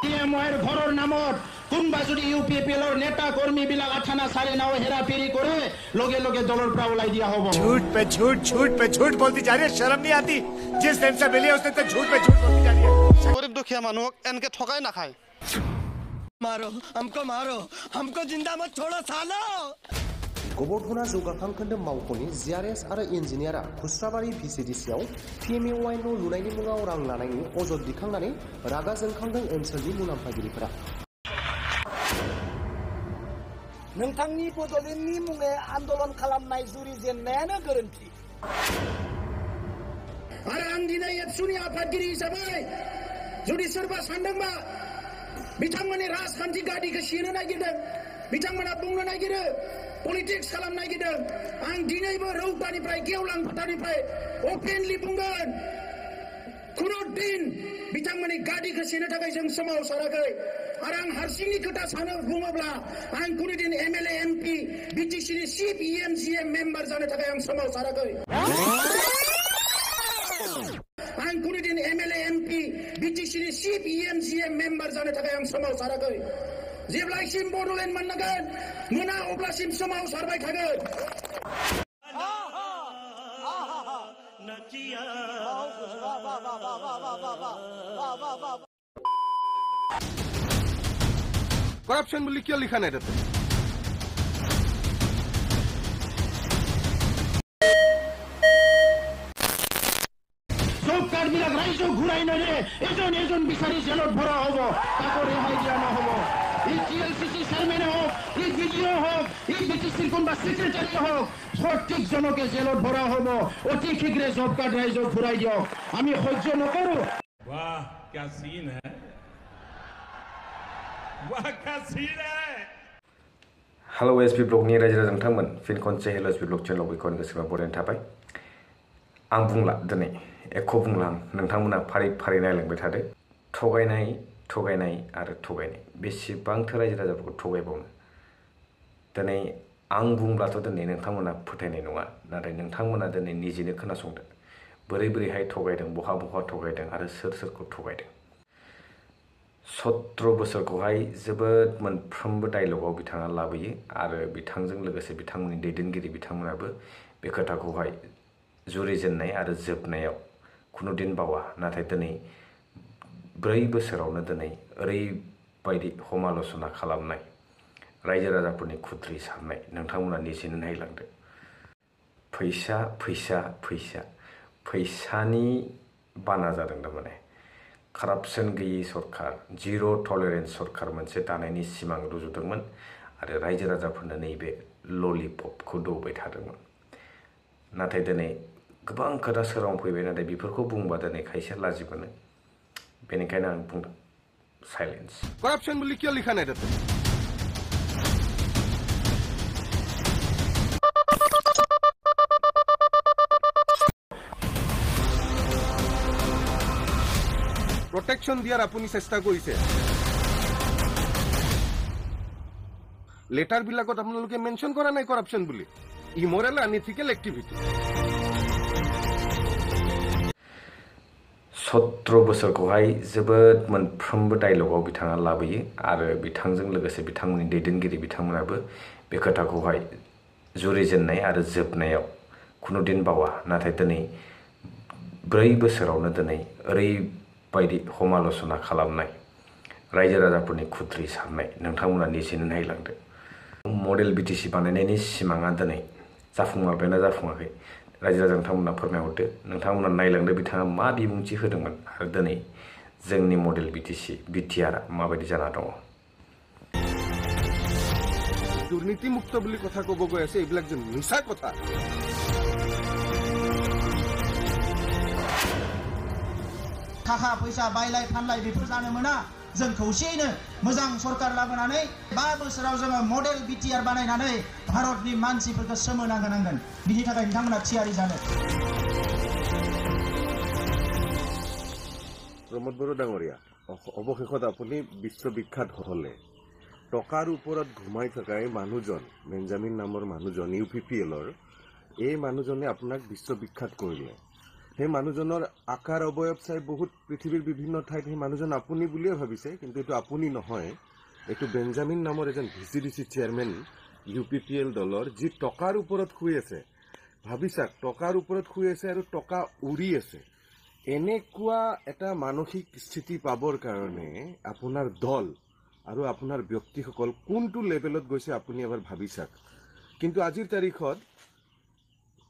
পিএমওৰ ঘৰৰ নামত কোনোবা যদি ইউপিপিএলৰ নেতা কৰ্মীবিলাক আঠানা চাৰি নাও হেৰাফেৰি কৰে লগে লগে দলৰ পৰা ওলাই দিয়া হ'ব। झूठ पे झूठ बोलती जा रही है, शर्म नहीं आती? जिस दिन से मिली है उस दिन तक झूठ पे झूठ बोलती जा रही है। गरीब दुखिया মানুহক এনকে ঠকাই নাখায়। मारो हमको जिंदा मत छोड़ो सालो। गोबरधना जौगाखां खोन्दो मावख'नि जिआरएस आरो इन्जिनियारा खुस्राबारि भिसिडिसिआव पिएमएवाइ न' लुनायनि मुङाव रां लानायनि अजद दिखांनानै रागा जोंखांदों ओनसोलनि मुलाम्फागिरिफोरा। नोंथांनि बड'लेण्डनि मुङै आन्दलन खालामनाय जुरिजेननायानो गोरोन्थि। आरो आं दिनै एबसुनि आफादगिरि हिसाबै जुदि सोरबा सानदोंबा बिथांमोननि राजखान्थि गादिखौ सेनो नागिरदों, बिथांमोना बुंनो नागिरो पलिटिक्स खालामनो नागिरदों, आं दिनैबो रौतानिफ्राय गेवलां फोथारनिफ्राय अपेनलि बुंगोन खुनु दिन बिथांमोननि गादिखौ सेनो थाखाय जों सोमावसाराखै। आरो आं हारसिंनि खोथा सानो बुङोब्ला आं कुनु दिन एमएलए एमपि बिटिसिनि चिफ इएमजिएम मेम्बार जानो थाखाय आं सोमावसाराखै। आं कुनु दिन एमएलए एमपि बिटिसिनि चिफ इएमजिएम मेम्बार जानो थाखाय आं सोमावसाराखै। जेब्लासिम बड'लेण्ड मोनगोन मोना अब्लासिम सोमावसारबाय थागोन। কৰাপশন বুলি কিয় লিখা নাই তাতে? জব কাৰ্ডবিলাক ৰাইজক ঘূৰাই নিদিয়ে, এজন এজন বিচাৰি জেলত ভৰা হ'ব, তাকো ৰেহাই দিয়া নহ'ব। ই টিএলচিচি চেয়াৰমেনে হওক, ই বিডিঅ হওক, ই বিটিচিৰ কোনোবা ছেক্ৰেটাৰী হওক, প্ৰত্যেকজনকে জেলত ভৰা হ'ব। অতি শীঘ্ৰে জব কাৰ্ড ৰাইজক ঘূৰাই দিয়ক, আমি সহ্য নকৰোঁ। वाह क्या सीन है, वाह क्या सीन है। हेलो एसपी ब्लगनि रायजो राजा नोंथांमोन, फिन खनसे हेलो एसपी ब्लग चेनेलाव बेखौनो गोसोबा बरायनाय थाबाय। आं बुंला दिनै एख' बुंला आं, नोंथांमोना फारि फारि नायलांबाय थादो। थगायनाय थगायनाय आरो थगायनाय, बेसेबांथो रायजो राजाफोरखौ थगायबावनो। दिनै आं बुंब्लाथ' दिनै नोंथांमोना फोथायनाय नङा, नाथाय नोंथांमोना दिनै निजेनो खोनासंदो बोरै बोरैहाय थगायदों, बहा बहा थगायदों आरो सोर सोरखौ थगायदों। 17 बोसोरखौहाय जोबोद मोनफ्रोमबो डायलगाव बिथाङा लाबोयो आरो बिथांजों लोगोसे बिथांमोननि दैदेनगिरि बिथांमोनाबो बे खोथाखौहाय जुरिजेननाय आरो जोबनायाव खुनु दिन बावा। नाथाय दिनै 4 बोसोरावनो दिनै ओरैबायदि समाल'सना खालामनाय, रायजो राजाफोरनि खुद्रि सारनाय, नोंथांमोना निजेनो नायलांदो। फैसा फैसा फैसा फैसानि बाना जादों थारमाने। कारापसन गैयै सरकार, जिर' टलारेन्स सरकार मोनसे दानायनि सिमां रुजुदोंमोन आरो रायजो राजाफोरनो नैबे ललिपपखौ दौबाय थादोंमोन। नाथाय दिनै गोबां खोथा सोराव फैबाय, नाथाय बेफोरखौ बुंबा दिनै खायसे लाजि मोनो। बेनिखायनो आं बुंदों साइलेन्स। কৰাপশন বুলি কিয় লিখা নাই তাতে? প্ৰটেকশ্যন দিয়াৰ আপুনি চেষ্টা কৰিছে। লেটাৰবিলাকত আপোনালোকে মেনশ্যন কৰা নাই কৰাপশ্যন বুলি। ইমৰেল আনইথিকেল এক্টিভিটি। 17 बोसोरखौहाय जोबोद मोनफ्रोमबो डायलगाव बिथाङा लाबोयो आरो बिथांजों लोगोसे बिथांमोननि दैदेनगिरि बिथांमोनाबो बे खोथाखौहाय जुरिजेननाय आरो जोबनायाव खुनु दिन बावा। नाथाय दिनै 4 बोसोरावनो दिनै ओरैबायदि समाल'सना खालामनाय, रायजो राजाफोरनि खुद्रि सारनाय, नोंथांमोना निजेनो नायलांदो। मडेल बिटिसि बानायनायनि सिमाङा दिनै जाफुंमारबायना जाफुङाखै, रायजो राजा नोंथांमोना फोरमायहरदो। नोंथांमोना नायलांदो बिथाङा मा बिबुंथि होदोंमोन आरो दिनै जोंनि मडेल बिटिसि बिटिआरआ माबायदि जाना दङ। দুৰ্নীতিমুক্ত বুলি কথা ক'ব গৈ আছে, এইবিলাক যে মিছা কথা। थाखा फैसा बायलाय फानलाय बेफोर जानो मोना। जों खौसेयैनो मोजां सरकार लाबोनानै 5 बोसोराव जोङो मडेल बिटिआर बानायनानै भारतनि मानसिफोरखौ सोमोनांहोनांगोन। बिनि थाखाय बिथांमोना थियारि जानो। प्रमोद बड़ो डाঙरिया, অৱশেষত আপুনি বিশ্ববিখ্যাত হলে। টকাৰ ওপৰত ঘুমাই থকাই মানুহজন, বেঞ্জামিন নামৰ মানুহজন ইউপিপিএলৰ, এই মানুহজনে আপোনাক বিশ্ববিখ্যাত কৰিলে। সেই মানুহজনৰ আকাৰ অৱয়ব চাই বহুত পৃথিৱীৰ বিভিন্ন ঠাইত সেই মানুহজন আপুনি বুলিয়ে ভাবিছে, কিন্তু এইটো আপুনি নহয়। এইটো বেঞ্জামিন নামৰ এজন VCDC চেয়াৰমেন UPPL দলৰ, যি টকাৰ ওপৰত শুই আছে। ভাবি চাওক, টকাৰ ওপৰত শুই আছে আৰু টকা উৰি আছে। এনেকুৱা এটা মানসিক স্থিতি পাবৰ কাৰণে আপোনাৰ দল আৰু আপোনাৰ ব্যক্তিসকল কোনটো লেভেলত গৈছে আপুনি এবাৰ ভাবি চাওক। কিন্তু আজিৰ তাৰিখত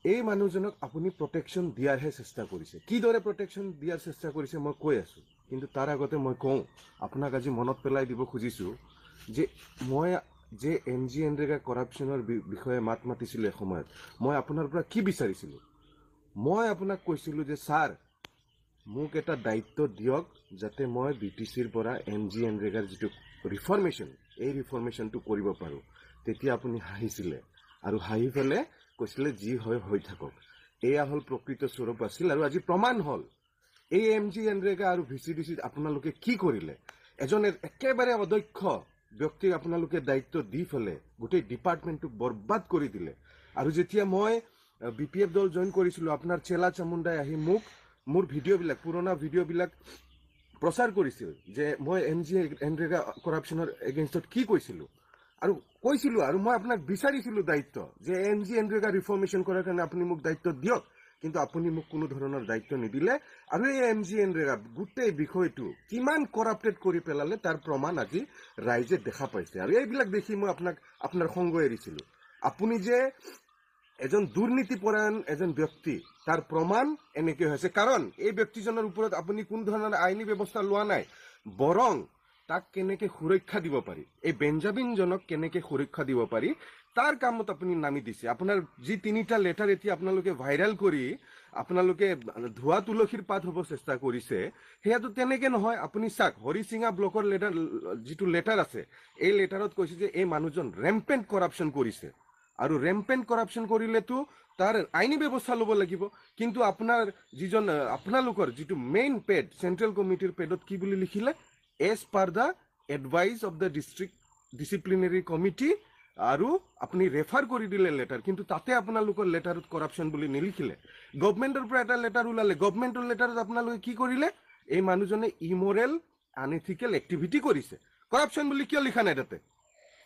এই মানুহজনক আপুনি প্ৰটেকশ্যন দিয়াৰহে চেষ্টা কৰিছে। কিদৰে প্ৰটেকশ্যন দিয়াৰ চেষ্টা কৰিছে মই কৈ আছোঁ, কিন্তু তাৰ আগতে মই কওঁ, আপোনাক আজি মনত পেলাই দিব খুজিছোঁ যে মই যে MGNREGA কৰাপশ্যনৰ বিষয়ে মাত মাতিছিলোঁ এসময়ত, মই আপোনাৰ পৰা কি বিচাৰিছিলোঁ? মই আপোনাক কৈছিলোঁ যে ছাৰ, মোক এটা দায়িত্ব দিয়ক যাতে মই BTCৰ পৰা MGNREGAৰ যিটো ৰিফৰ্মেশ্যন, এই ৰিফৰ্মেশ্যনটো কৰিব পাৰোঁ। তেতিয়া আপুনি হাঁহিছিলে আৰু হাঁহি পেলাই কৈছিলে যি হয় হৈ থাকক। এয়া হ'ল প্ৰকৃত স্বৰূপ আছিল, আৰু আজি প্ৰমাণ হ'ল। এই MGNREGA আৰু VCDC আপোনালোকে কি কৰিলে? এজন একেবাৰে অদক্ষ ব্যক্তিক আপোনালোকে দায়িত্ব দি পেলাই গোটেই ডিপাৰ্টমেণ্টটোক বৰবাদ কৰি দিলে। আৰু যেতিয়া মই BPF দল জইন কৰিছিলোঁ, আপোনাৰ চেলা চামুণ্ডাই আহি মোৰ ভিডিঅ'বিলাক, পুৰণা ভিডিঅ'বিলাক প্ৰচাৰ কৰিছিল যে মই MGNREGA কৰাপশ্যনৰ এগেইনষ্টত কি কৈছিলোঁ আৰু মই আপোনাক বিচাৰিছিলোঁ দায়িত্ব, যে MGNREGA ৰিফৰ্মেশ্যন কৰাৰ কাৰণে আপুনি মোক দায়িত্ব দিয়ক, কিন্তু আপুনি মোক কোনো ধৰণৰ দায়িত্ব নিদিলে। আৰু এই MGNREGA গোটেই বিষয়টো কিমান কৰাপ্টেড কৰি পেলালে তাৰ প্ৰমাণ আজি ৰাইজে দেখা পাইছে। আৰু এইবিলাক দেখি মই আপোনাৰ সংগ এৰিছিলোঁ। আপুনি যে এজন দুৰ্নীতিপৰায়ণ এজন ব্যক্তি, তাৰ প্ৰমাণ এনেকৈ হৈছে। কাৰণ এই ব্যক্তিজনৰ ওপৰত আপুনি কোনো ধৰণৰ আইনী ব্যৱস্থা লোৱা নাই, বৰং তাক কেনেকে সুৰক্ষা দিব পাৰি, এই বেঞ্জামিনজনক কেনেকে সুৰক্ষা দিব পাৰি, তাৰ কামত আপুনি নামি দিছে। আপোনাৰ যি 3টা লেটাৰ এতিয়া আপোনালোকে ভাইৰেল কৰি আপোনালোকে ধোৱা তুলসীৰ পাত হ'ব চেষ্টা কৰিছে, সেয়াটো তেনেকে নহয়। আপুনি চাওক, হৰিচিঙা ব্লকৰ যিটো লেটাৰ আছে, এই লেটাৰত কৈছে যে এই মানুহজন ৰেম্পেণ্ট কৰাপশ্যন কৰিছে, আৰু ৰেম্পেণ্ট কৰাপশ্যন কৰিলেতো তাৰ আইনী ব্যৱস্থা ল'ব লাগিব। কিন্তু আপোনালোকৰ যিটো মেইন পেড, চেণ্ট্ৰেল কমিটিৰ পেডত কি বুলি লিখিলে? As per the advice of the district disciplinary committee, আৰু আপুনি ৰেফাৰ কৰি দিলে লেটাৰ, কিন্তু তাতে আপোনালোকৰ লেটাৰত কৰাপশ্যন বুলি নিলিখিলে। গভমেণ্টৰ পৰা এটা লেটাৰ ওলালে, গভমেণ্টৰ লেটাৰত আপোনালোকে কি কৰিলে? এই মানুহজনে ইমৰেল আনএথিকেল এক্টিভিটি কৰিছে। কৰাপশ্যন বুলি কিয় লিখা নাই তাতে?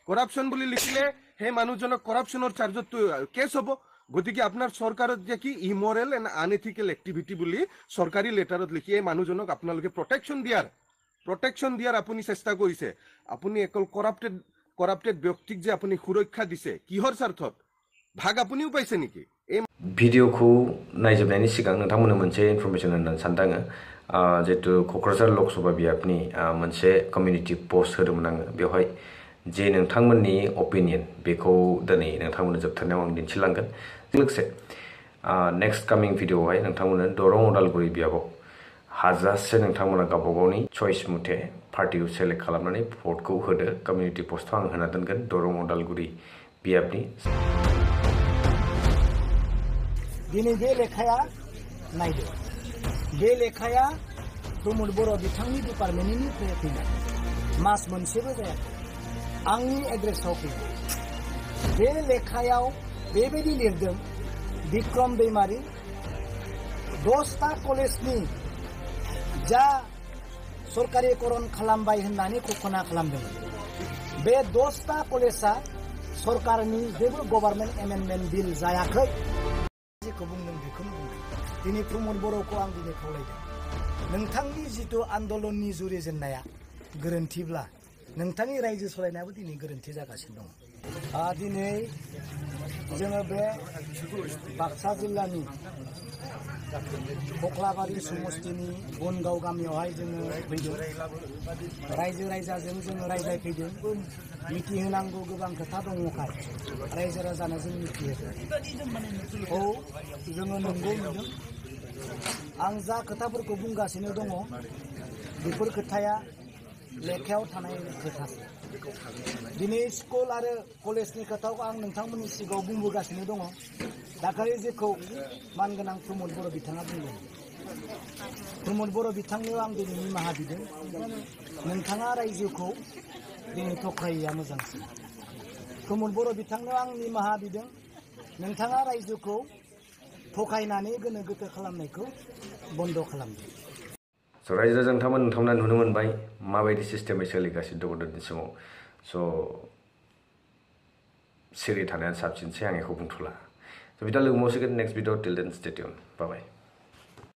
কৰাপশ্যন বুলি লিখিলে সেই মানুহজনক কৰাপশ্যনৰ চাৰ্জতটো কেছ হ'ব। গতিকে আপোনাৰ চৰকাৰত যে কি ইমৰেল এণ্ড আনএথিকেল এক্টিভিটি বুলি চৰকাৰী লেটাৰত লিখি এই মানুহজনক আপোনালোকে প্ৰটেকশ্যন দিয়াৰ আপুনি চেষ্টা কৰিছে। আপুনি অকল কৰাপ্টেড ব্যক্তিক যে আপুনি সুৰক্ষা দিছে, কিহৰ স্বাৰ্থত? ভাগ আপুনিও পাইছে নেকি? भिडिअखौ नायजोबनायनि सिगां नोंथांमोननो मोनसे इनफरमेसन होननानै सानदों आङो। जिहेतु क'क्राझार लकसभा बियाबनि मोनसे कमिउनिटि पस्ट होदोंमोन आङो। बेवहाय जे नोंथांमोननि अपिनियन बेखौ दिनै नोंथांमोननो जोबथारनायाव आं दिन्थिलांगोन। लोगोसे नेक्स्ट कामिं भिडिअआवहाय नोंथांमोननो दरं उदालगुरि बियाबाव हाजासे नोंथांमोना गावबा गावनि चइस मथे पार्टिखौ सेलेक्ट खालामनानै भटखौ होदो। कमिउनिटि पस्टखौ आं होना दोनगोन दरं उदालगुरि बियाबनि। दिनै बे लेखाया नायदो, बे लेखाया प्रमद बर' बिथांनि डिपार्टमेन्टनिफ्राय फैनाय, मास मोनसेबो जायाखै, आंनि एड्रेसाव फैदों। बे लेखायाव बेबायदि लिरदों, बिक्रम दैमारि 10टा कलेजनि जा सरकारिकरन खालामबाय होननानै घोषणा खालामदोंमोन। बे 10टा कलेजा सरकारनि जेबो गभर्नमेन्ट एमेन्डमेन्ट बिल जायाखै। जेखौ बुंदों बेखौनो बुंदों। दिनै प्रमद बर'खौ आं दिनै खावलायदों, नोंथांनि जिथु आन्दलननि जुरिजेननाया गोरोन्थिब्ला नोंथांनि रायजो सलायनायाबो दिनै गोरोन्थि जागासिनो दङ। दिनै जोङो बे बाक्सा जिल्लानि कक्लाबारि समस्तिनि बनगाव गामियावहाय जोङो फैदों। रायजो राजाजों जोङो रायज्लायफैदों, मिथिहोनांगौ गोबां खोथा दङखाय रायजो राजानो जों मिथिहोदों। औ, जोङो नंगौ नुदों। आं जा खोथाफोरखौ बुंगासिनो दङ बेफोर खोथाया लेखायाव थानाय खोथा। दिनै स्कुल आरो कलेजनि खोथाखौ आं नोंथांमोननि सिगाङाव बुंबोगासिनो दङ। दाखालि जेखौ मानगोनां प्रमद बर' बिथाङा बुंदों, प्रमद बर' बिथांनियाव आं दिनै निमाहा बिदों। नोंथाङा रायजोखौ दिनै थख्रायैया मोजांसिन। प्रमद बर' बिथांनियाव आं निमाहा बिदों, नोंथाङा रायजोखौ थगायनानै गोनो गोथो खालामनायखौ बन्द' खालामदों। स' रायजो राजा नोंथांमोना नुनो मोनबाय माबायदि सिस्टेमै सोलिगासिनो दङ दिनैनि समाव। स' सिरि थानाया साबसिनसै आं एखौ बुंथ'ला। स' बिदा लोगो मोनसिगोन next video till then stay tune bye bye.